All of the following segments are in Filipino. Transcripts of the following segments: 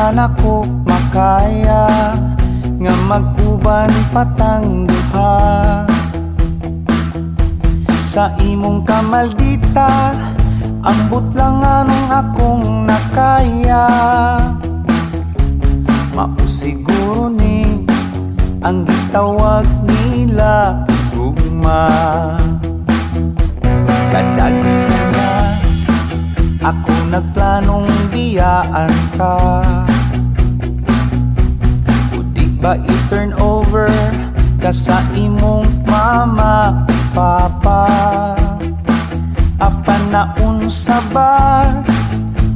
man ako makaya nga mag-uban patang duha. Sa imong kamaldita, ambot lang anong akong nakaya. Mao siguro ni ang gitawag nila gugma. Kadag na ako nagplanong biyaan ka. Di ba i-turn over ka sa imong mama, papa? Apa na unsa ba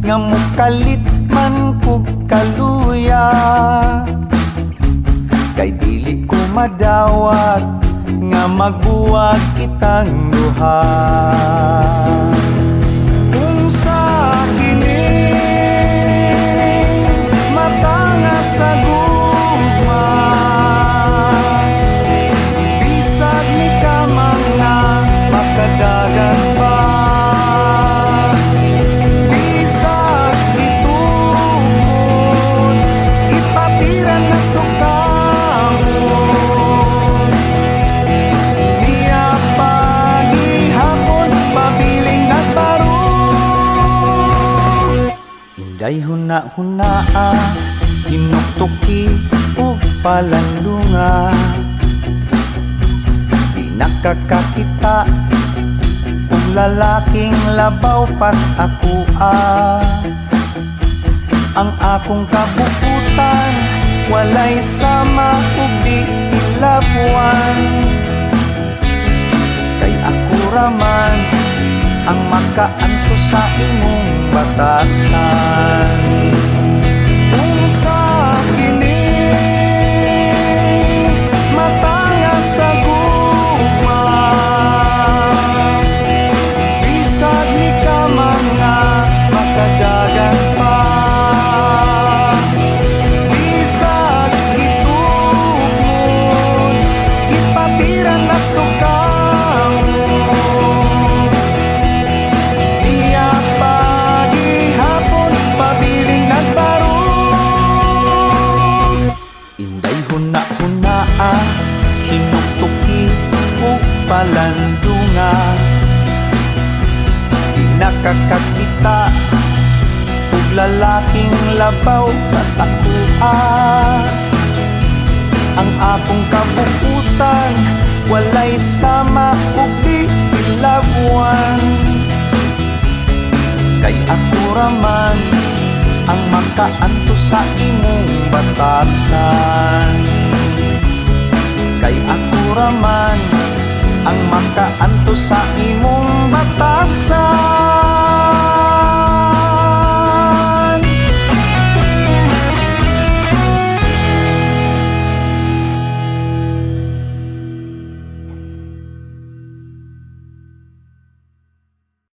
nga mukalit man kog kaluya? Kay dili ko madawat nga magbuwag kitang duha. Kung sa kini mata nga sa gugma, bisag ni ka mga makadagan pa. Bisag ituon, ipapiran na sukahon. Niya pagihapon, pabiling nagbarong. Inday huna-hunaa, hinuktuki ug palandunga. Di nakakakita ug lalaking labaw pas ako ang akong kabukutan, walay sama ug di ilabuan. Kay ako raman ang makaanto sa imong batasan. Kung sa kini mata nga sa gugma, bisag ni ka mga makadagan pa. Bisag ituon, ipapiran na sukahon. Iya pagihapon, pabiling nagbarong. Inday huna-hunaa, hinuktuki ug palandunga. Di nakakakita ug lalaking labaw pas ako ang akong kabukutan, walay sama ug di ilabuan. Kay ako raman ang makaanto sa imong batasan. Kay ako raman ang makaanto sa imong batasan.